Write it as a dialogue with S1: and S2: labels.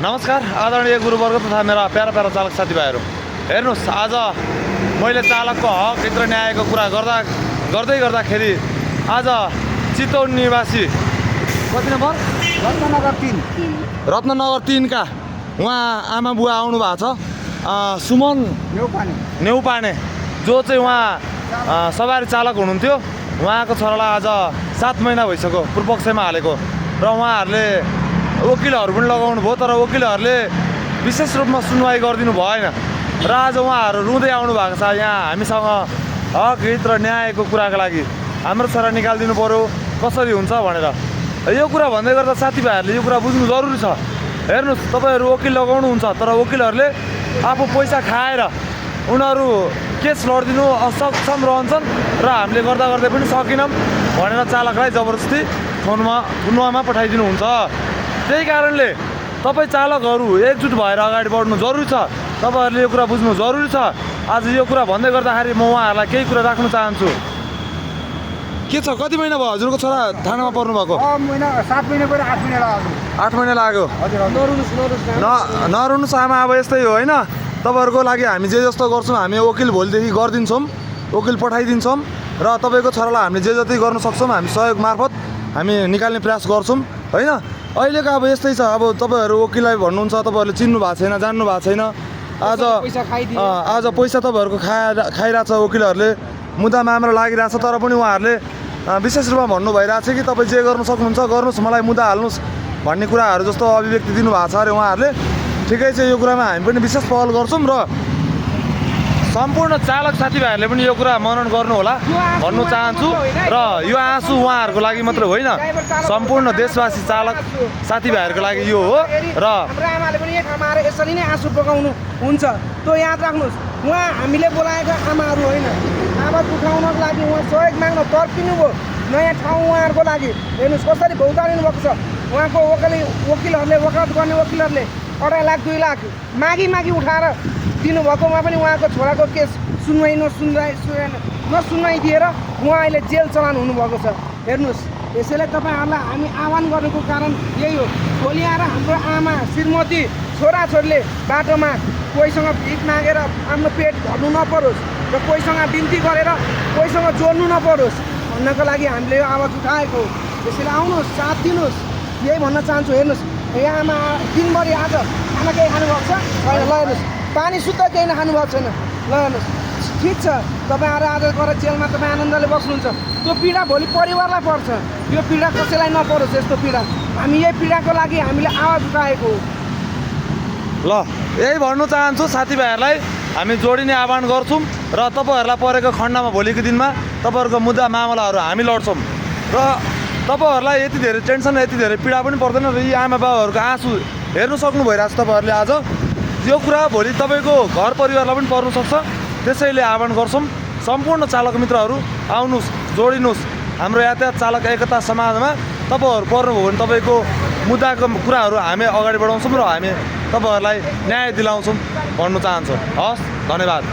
S1: नमस्कार आदरणीय गुरुवर्ग तथा मेरा प्यारा प्यारा चालक साथीभाइहरू, हेर्नुहोस् आज मैले चालकको हक हित न्यायको कुरा गर्दै गर्दाखेरि आज चितवन निवासी कति नम्बर रत्ननगर 3 का उहाँ आमा बुवा आउनु भएको छ, सुमन नेउपाने जो चाहिँ उहाँ सवारी चालक हुनुहुन्थ्यो। उहाँको छोरालाई आज 7 महिना भइसक्यो पूर्वपक्षमा हालेको र उहाँहरूले वकिलहरू पनि लगाउनु भयो, तर वकिलहरूले विशेष रूपमा सुनवाई गरिदिनु भएन र आज उहाँहरू रुँदै आउनु भएको छ यहाँ हामीसँग हक हित र न्यायको कुराको लागि। हाम्रो छोरा निकालिदिनु पर्यो, कसरी हुन्छ भनेर यो कुरा भन्दै गर्दा साथीभाइहरूले यो कुरा बुझ्नु जरुरी छ। हेर्नुहोस्, तपाईँहरू वकिल लगाउनुहुन्छ, तर वकिलहरूले आफू पैसा खाएर उनीहरू केस लडिदिनु असक्षम रहन्छन् र हामीले गर्दा गर्दै पनि सकिनौँ भनेर चालकलाई जबरजस्ती थुनुवामा पठाइदिनुहुन्छ। त्यही कारणले तपाईँ चालकहरू एकजुट भएर अगाडि बढ्नु जरुरी छ। तपाईँहरूले यो कुरा बुझ्नु जरुरी छ। आज यो कुरा भन्दै गर्दाखेरि म उहाँहरूलाई केही कुरा राख्न चाहन्छु। के छ, कति महिना भयो हजुरको छोरा थानामा पर्नु भएको?
S2: 7 महिना गएर 8 महिना लाग्यो।
S1: 8 महिना लाग्यो। नरुनुहोस् आमा, अब यस्तै हो होइन। तपाईँहरूको लागि हामी जे जस्तो गर्छौँ, हामी वकिल भोलिदेखि गरिदिन्छौँ, वकिल पठाइदिन्छौँ र तपाईँको छोरालाई हामीले जे जति गर्न सक्छौँ हामी सहयोग मार्फत हामी निकाल्ने प्रयास गर्छौँ होइन। अहिलेको अब यस्तै छ, अब तपाईँहरू वकिललाई भन्नुहुन्छ, तपाईँहरूले चिन्नु भएको छैन, जान्नु भएको छैन। आज पैसा तपाईँहरूको खाइरहेछ वकिलहरूले, मुद्दा मामला लागिरहेछ, तर पनि उहाँहरूले विशेष रूपमा भन्नु भइरहेछ कि तपाईँ जे गर्नु सक्नुहुन्छ गर्नुहोस्, मलाई मुद्दा हाल्नुहोस् भन्ने कुराहरू जस्तो अभिव्यक्ति दिनुभएको छ अरे उहाँहरूले। ठिकै छ, यो कुरामा हामी पनि विशेष पहल गर्छौँ र सम्पूर्ण चालक साथीभाइहरूले पनि यो कुरा मनन गर्नु होला भन्नु चाहन्छु। र यो आँसु उहाँहरूको लागि मात्र होइन, सम्पूर्ण देशवासी चालक साथीभाइहरूको लागि यो हो। र
S2: हाम्रो आमाले पनि एक आमाहरू यसरी नै आँसु बगाउनु हुन्छ, त्यो याद राख्नुहोस्। उहाँ हामीले बोलाएका आमाहरू होइन, आवाज उठाउनको लागि उहाँ सहयोग माग्न तर्किनु भयो नयाँ ठाउँ उहाँहरूको लागि। हेर्नुहोस् कसरी भौतारिनु भएको छ। उहाँको वकिलहरूले वकालत गर्ने वकिलहरूले 2.5 लाख 2 लाख मागी उठाएर दिनुभएकोमा पनि उहाँको छोराको केस नसुनवाई दिएर उहाँ अहिले जेल चलान हुनुभएको छ। हेर्नुहोस्, यसैले तपाईँहरूलाई हामी आह्वान गर्नुको कारण यही हो। भोलि आएर हाम्रो आमा श्रीमती छोराछोरीले बाटोमा कोहीसँग भिख मागेर आफ्नो पेट भर्नु नपरोस् र कोहीसँग बिन्ती गरेर कोहीसँग जोड्नु नपरोस् भन्नको लागि हामीले यो आवाज उठाएको हो। त्यसैले आउनुहोस्, साथ दिनुहोस्, यही भन्न चाहन्छु। हेर्नुहोस्, यहाँ आमा दिनभरि आज खाना केही खानुभएको छ छैन, ल हेर्नुहोस्, पानी शुद्ध केही नखानु भएको छैन, ल हेर्नुहोस्। ठिक छ, तपाईँहरू आज गएर जेलमा तपाईँ आनन्दले बस्नुहुन्छ, त्यो पीडा भोलि परिवारलाई पर्छ। यो पीडा कसैलाई नपरोस्, यस्तो पीडा। हामी यही पीडाको लागि हामीले आवाज उठाएको हो।
S1: ल यही भन्नु चाहन्छु साथीभाइहरूलाई, हामी जोडिने आह्वान गर्छौँ र तपाईँहरूलाई परेको खण्डमा भोलिको दिनमा तपाईँहरूको मुद्दा मामलाहरू हामी लड्छौँ र तपाईँहरूलाई यति धेरै टेन्सन, यति धेरै पीडा पनि पर्दैन र यी आमा बाबाहरूको आँसु हेर्नु सक्नु भइरहेको छ तपाईँहरूले आज। यो कुरा भोलि तपाईँको घर परिवारलाई पनि पर्नु सक्छ। त्यसैले आह्वान गर्छौँ सम्पूर्ण चालक मित्रहरू, आउनुहोस्, जोडिनुहोस् हाम्रो यातायात चालक एकता समाजमा। तपाईँहरू पर्नुभयो भने तपाईँको मुद्दाको कुराहरू हामी अगाडि बढाउँछौँ र हामी तपाईँहरूलाई न्याय दिलाउँछौँ भन्नु चाहन्छौँ। हस्, धन्यवाद।